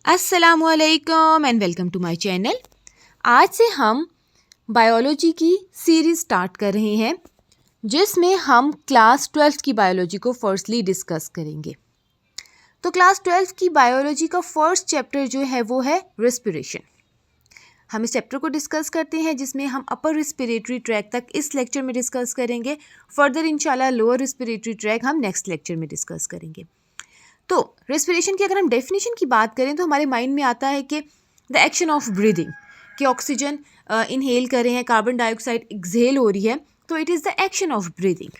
अस्सलामुअलैकुम and welcome to my channel. आज से हम बायोलॉजी की सीरीज़ स्टार्ट कर रहे हैं जिसमें हम क्लास 12 की बायोलॉजी को फर्स्टली डिस्कस करेंगे। तो क्लास 12 की बायोलॉजी का फर्स्ट चैप्टर जो है वो है रेस्पिरेशन। हम इस चैप्टर को डिस्कस करते हैं जिसमें हम अपर रिस्पिरेटरी ट्रैक तक इस लेक्चर में डिस्कस करेंगे। फर्दर इंशाल्लाह लोअर रिस्पिरेटरी ट्रैक हम नेक्स्ट लेक्चर में डिस्कस करेंगे। तो रेस्पिरेशन की अगर हम डेफिनेशन की बात करें तो हमारे माइंड में आता है कि द एक्शन ऑफ ब्रीदिंग, कि ऑक्सीजन इनहेल कर रहे हैं, कार्बन डाइऑक्साइड एक्सहेल हो रही है, तो it is the action of breathing.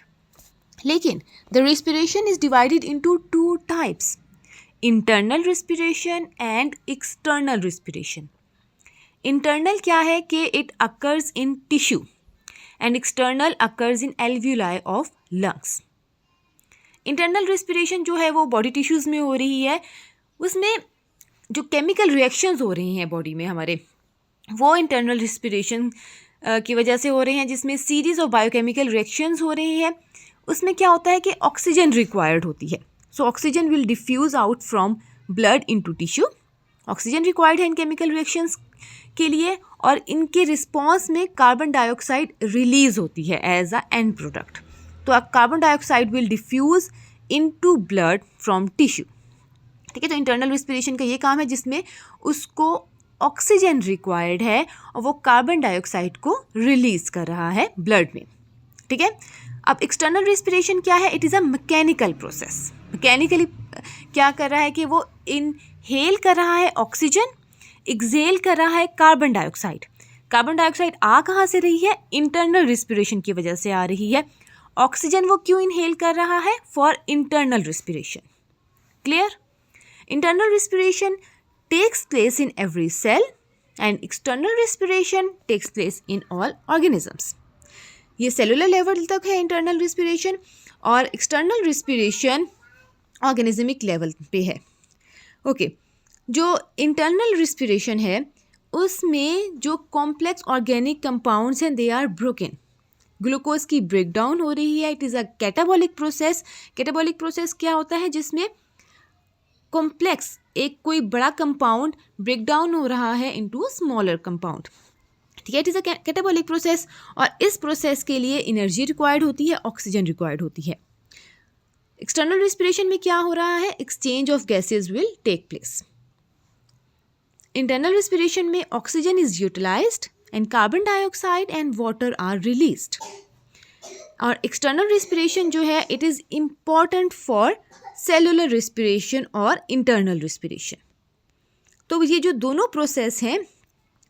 लेकिन the respiration is divided into two types, internal respiration and external respiration. Internal क्या है कि it occurs in tissue and external occurs in alveoli of lungs. Internal respiration जो है वो body tissues में हो रही है, उसमें जो केमिकल रिएक्शंस हो रही हैं बॉडी में हमारे, वो इंटरनल रेस्पिरेशन की वजह से हो रहे हैं, जिसमें सीरीज़ ऑफ बायोकेमिकल रिएक्शंस हो रही हैं। उसमें क्या होता है कि ऑक्सीजन रिक्वायर्ड होती है, so oxygen will diffuse out from blood into tissue. Oxygen required है इन केमिकल रिएक्शंस के लिए, और इनके रिस्पॉन्स में कार्बन डाइऑक्साइड रिलीज़ होती है एज अ एंड प्रोडक्ट। तो carbon dioxide will diffuse into blood from tissue. ठीक है, तो इंटरनल रेस्पिरेशन का ये काम है जिसमें उसको ऑक्सीजन रिक्वायर्ड है और वो कार्बन डाइऑक्साइड को रिलीज़ कर रहा है ब्लड में। ठीक है, अब एक्सटर्नल रेस्पिरेशन क्या है? It is a mechanical process. Mechanically क्या कर रहा है कि वो इनहेल कर रहा है ऑक्सीजन, एक्सहेल कर रहा है कार्बन डाइऑक्साइड। कार्बन डाइऑक्साइड आ कहाँ से रही है? इंटरनल रेस्पिरेशन की वजह से आ रही है। ऑक्सीजन वो क्यों इनहेल कर रहा है? For internal respiration. Clear? Internal respiration takes place in every cell and external respiration takes place in all organisms. ये सेलुलर लेवल तक है इंटरनल रेस्पिरेशन, और एक्सटर्नल रेस्पिरेशन ऑर्गेनिजमिक लेवल पे है। ओके, जो इंटरनल रेस्पिरेशन है उसमें जो कॉम्प्लेक्स ऑर्गेनिक कंपाउंड्स हैं दे आर ब्रोकन। ग्लूकोज की ब्रेकडाउन हो रही है। It is a catabolic process. Catabolic process क्या होता है? जिसमें कॉम्प्लेक्स एक कोई बड़ा कंपाउंड ब्रेकडाउन हो रहा है इनटू स्मॉलर कंपाउंड। ठीक है, it is a catabolic process, और इस प्रोसेस के लिए एनर्जी रिक्वायर्ड होती है, ऑक्सीजन रिक्वायर्ड होती है। एक्सटर्नल रेस्पिरेशन में क्या हो रहा है? Exchange of gases will take place. Internal respiration में oxygen is utilised and carbon dioxide and water are released. और external respiration जो है it is important for cellular respiration और internal respiration. तो ये जो दोनों प्रोसेस हैं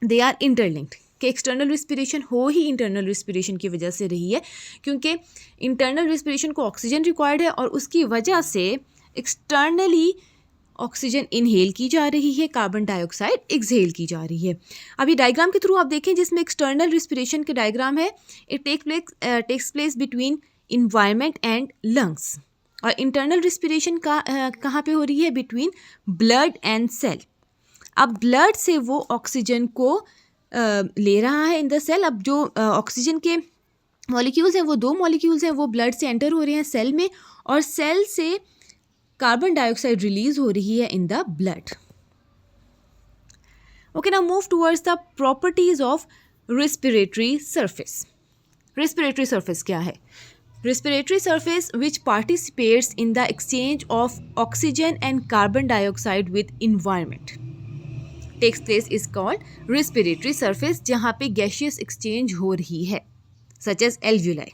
they are interlinked, कि एक्सटर्नल रेस्पिरेशन हो ही इंटरनल रेस्पिरेशन की वजह से रही है, क्योंकि इंटरनल रेस्पिरेशन को ऑक्सीजन रिक्वायर्ड है और उसकी वजह से एक्सटर्नली ऑक्सीजन इनहेल की जा रही है, कार्बन डाइऑक्साइड एक्सहेल की जा रही है। अभी डायग्राम के थ्रू आप देखें जिसमें एक्सटर्नल रेस्पिरेशन के डायग्राम है, it takes place between environment and lungs, और इंटरनल रेस्पिरेशन का कहाँ पे हो रही है? Between blood and cell. अब ब्लड से वो ऑक्सीजन को ले रहा है इन द सेल। अब जो ऑक्सीजन के मॉलिक्यूल्स हैं वो दो मॉलिक्यूल्स हैं, वो ब्लड से एंटर हो रहे हैं सेल में, और सेल से कार्बन डाइऑक्साइड रिलीज हो रही है in the blood. Okay, now move towards the properties of respiratory surface. Respiratory surface क्या है? Respiratory surface which participates in the exchange of oxygen and carbon dioxide with environment takes place is called respiratory surface, जहाँ पे gaseous exchange हो रही है such as alveoli.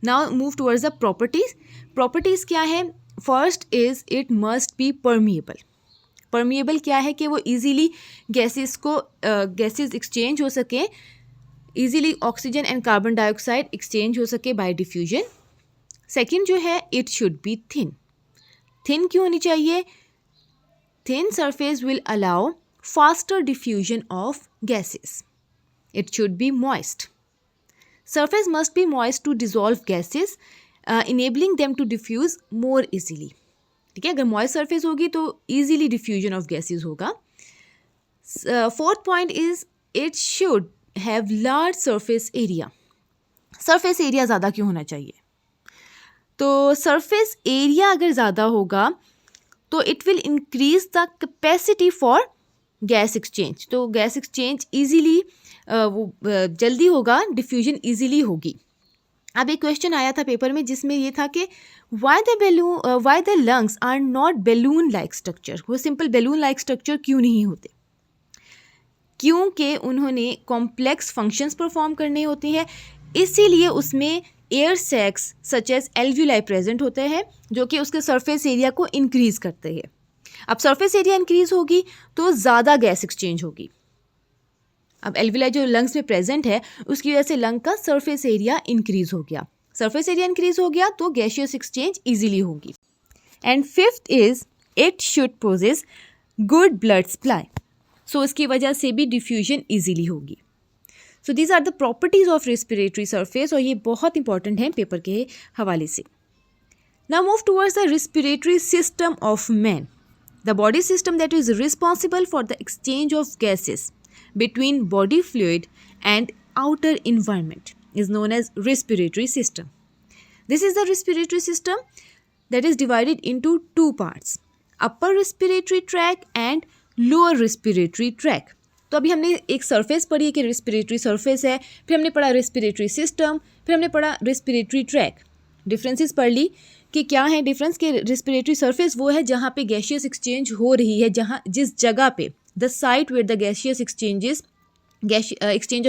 Now move towards the properties. Properties क्या है? First is it must be permeable. Permeable क्या है? कि वो इजीली गैसेस एक्सचेंज हो सके, easily oxygen and carbon dioxide exchange हो सके बाय डिफ्यूजन। सेकंड जो है it should be thin. Thin क्यों होनी चाहिए? Thin surface will allow faster diffusion of gases. It should be moist. Surface must be moist to dissolve gases, enabling them to diffuse more easily. ठीक है, अगर moist surface होगी तो easily diffusion of gases होगा. Fourth point is it should have large surface area. Surface area ज़्यादा क्यों होना चाहिए? तो surface area अगर ज़्यादा होगा तो it will increase the capacity for gas exchange. तो गैस एक्सचेंज ईजीली जल्दी होगा, डिफ्यूजन ईजीली होगी। अब एक क्वेश्चन आया था पेपर में जिसमें ये था कि why the lungs are not balloon like structure, वो सिंपल बैलून लाइक स्ट्रक्चर क्यों नहीं होते? क्योंकि उन्होंने कॉम्प्लेक्स फंक्शंस परफॉर्म करने होते हैं, इसीलिए उसमें air sacs such as alveoli present होते हैं जो कि उसके सरफेस एरिया को इंक्रीज करते हैं। अब सरफेस एरिया इंक्रीज होगी तो ज़्यादा गैस एक्सचेंज होगी। अब एल्व्यूलाई जो लंग्स में प्रेजेंट है उसकी वजह से लंग का सरफेस एरिया इंक्रीज हो गया, सरफेस एरिया इंक्रीज हो गया तो गैशियस एक्सचेंज इजीली होगी। And fifth is it should possess good blood supply, so इसकी वजह से भी डिफ्यूजन इजीली होगी। So these are the properties of respiratory surface, और ये बहुत इंपॉर्टेंट है पेपर के हवाले से। Now move towards the respiratory system of man, the body system that is responsible for the exchange of gases between body fluid and outer environment is known as respiratory system. This is the respiratory system that is divided into two parts, upper respiratory tract and lower respiratory tract. तो अभी हमने एक surface पढ़ी है कि respiratory surface है, फिर हमने पढ़ा रेस्पिरेटरी सिस्टम, फिर हमने पढ़ा रेस्पिरेटरी ट्रैक। डिफरेंसेस पढ़ ली कि क्या है डिफरेंस, कि रेस्पिरेटरी सरफेस वो है जहाँ पे गैशियस एक्सचेंज हो रही है, जहाँ जिस जगह पे the site where the gaseous exchange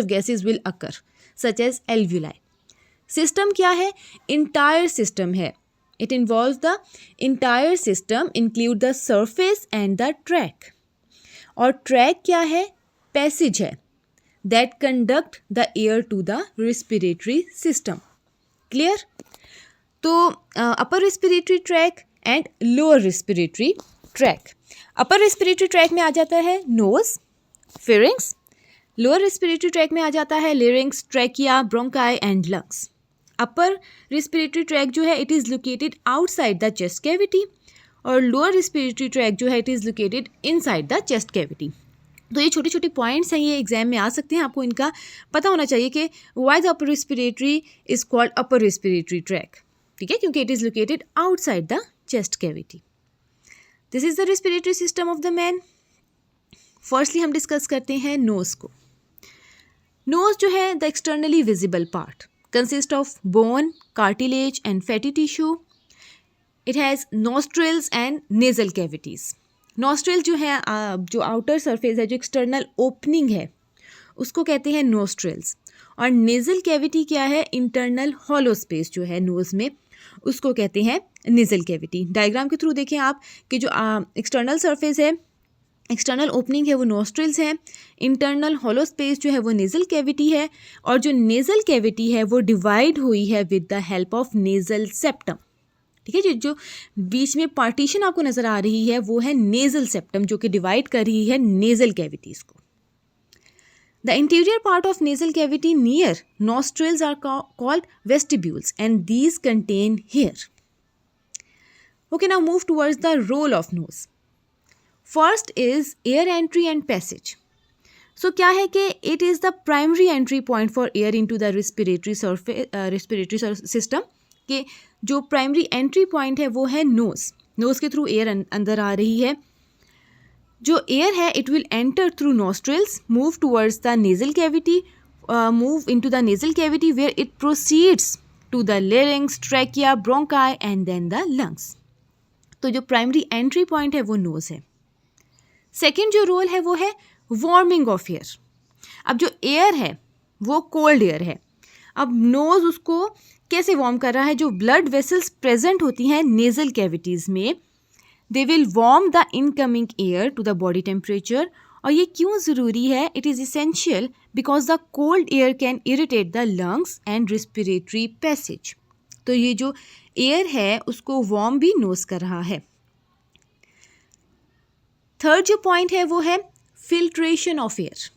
of gases will occur, such as alveoli. System क्या है? Entire system है. It involves the entire system, include the surface and the track. और track क्या है? Passage है that conduct the air to the respiratory system. Clear? तो upper respiratory tract and lower respiratory tract. Upper respiratory tract में आ जाता है nose, pharynx. Lower respiratory tract में आ जाता है larynx, trachea, bronchi and lungs. Upper respiratory tract जो है it is located outside the chest cavity, और लोअर रेस्पिरेटरी ट्रैक जो है it is located inside the chest cavity. तो ये छोटे छोटे पॉइंट्स हैं, ये एग्जाम में आ सकते हैं, आपको इनका पता होना चाहिए कि why the upper respiratory is called upper respiratory track, ठीक है, क्योंकि it is located outside the chest cavity. This is the respiratory system of the man. Firstly हम डिस्कस करते हैं नोज को। नोज जो है the externally visible part consist of bone, cartilage and fatty tissue. It has nostrils and nasal cavities. Nostril जो है जो outer surface है, जो एक्सटर्नल ओपनिंग है, उसको कहते हैं नॉस्ट्रिल्स। और नेजल कैविटी क्या है? इंटरनल हॉलो स्पेस जो है नोज में, उसको कहते हैं नेजल कैविटी। डायग्राम के थ्रू देखें आप कि जो एक्सटर्नल सरफेस है, एक्सटर्नल ओपनिंग है वो नॉस्ट्रिल्स हैं, इंटरनल हॉलो स्पेस जो है वो नेजल कैविटी है, और जो नेजल कैविटी है वो डिवाइड हुई है with the help of nasal septum, ठीक है। जो बीच में पार्टीशन आपको नज़र आ रही है वो है नेजल सेप्टम, जो कि डिवाइड कर रही है नेजल कैविटीज़ को। The interior part of nasal cavity near nostrils are called vestibules, and these contain hair. Okay, now move towards the role of nose. First is air entry and passage. So क्या है कि it is the primary entry point for air into the respiratory system. कि जो primary entry point है वो है nose. Nose के through air अंदर आ रही है. जो एयर है it will enter through nostrils, move towards the nasal cavity, move into the nasal cavity where it proceeds to the larynx, trachea, bronchi and then the lungs. तो जो primary entry point है वो knows है। Second जो role है वो है warming of air. अब जो एयर है वो कोल्ड एयर है, अब नोज उसको कैसे वार्म कर रहा है? जो ब्लड वेसल्स प्रेजेंट होती हैं नेजल कैविटीज़ में, they will warm the incoming air to the body temperature. और ये क्यों ज़रूरी है? It is essential because the cold air can irritate the lungs and respiratory passage. तो ये जो एयर है उसको वार्म भी नोज कर रहा है। थर्ड जो पॉइंट है वो है filtration of air.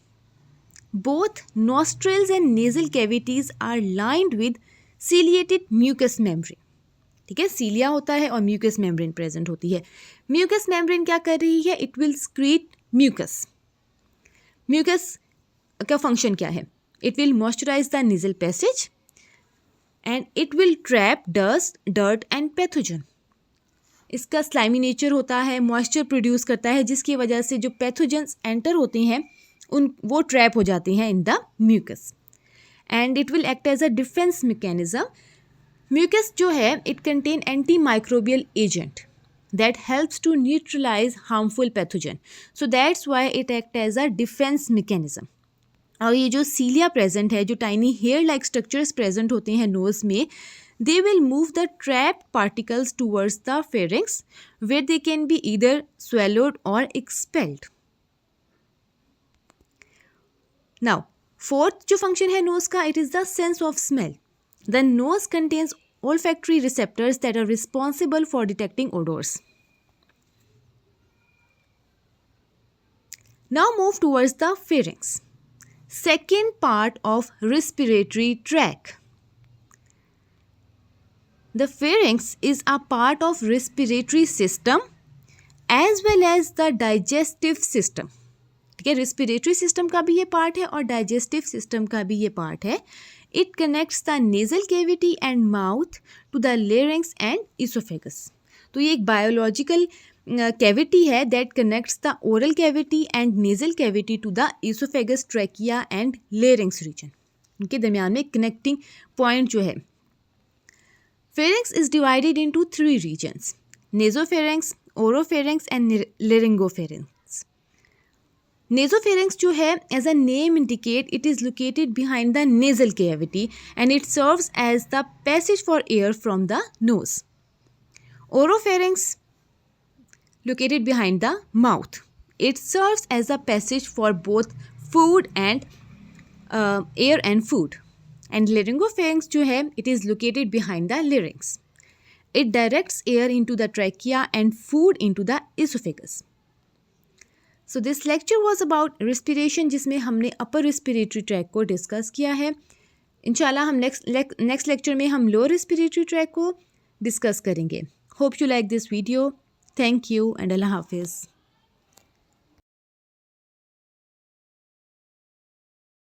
Both nostrils and nasal cavities are lined with ciliated mucous membrane. ठीक है, सीलिया होता है और म्यूकस मेम्ब्रेन प्रेजेंट होती है। म्यूकस मेम्ब्रेन क्या कर रही है? It will secrete mucus. Mucus का फंक्शन क्या है? It will moisturise the nasal passage and it will trap dust, dirt and pathogen. इसका स्लाइमी नेचर होता है, मॉइस्चर प्रोड्यूस करता है, जिसकी वजह से जो पैथोजेंस एंटर होते हैं वो ट्रैप हो जाते हैं in the mucus and it will act as a defence mechanism. Mucus जो है it contain anti microbial agent that helps to neutralize harmful pathogen. So that's why it act as a defense mechanism. और ये जो सीलिया present है, जो tiny hair like structures present होते हैं knows में, they will move the trapped particles towards the pharynx where they can be either swallowed or expelled. Now, fourth जो function है nose का, it is the sense of smell. The nose contains olfactory receptors that are responsible for detecting odors. Now move towards the pharynx. Second part of respiratory tract. The pharynx is a part of respiratory system as well as the digestive system. ठीक है, respiratory system का भी ये part है और digestive system का भी ये part है. It connects the nasal cavity and mouth to the larynx and esophagus. तो ये एक biological cavity है that connects the oral cavity and nasal cavity to the esophagus, trachea and larynx region. इनके दरमियान में connecting point जो है. Pharynx is divided into 3 regions: nasopharynx, oropharynx and laryngopharynx. Nasopharynx जो है, as a name indicate, it is located behind the nasal cavity and it serves as the passage for air from the nose. Oropharynx located behind the mouth. It serves as a passage for both food and air and food. And laryngopharynx जो है, it is located behind the larynx. It directs air into the trachea and food into the esophagus. So this lecture was about respiration, जिसमें हमने upper respiratory tract को discuss किया है. इंशाल्लाह हम next lecture में हम lower respiratory tract को डिस्कस करेंगे. Hope you like this video. Thank you and Allah Hafiz.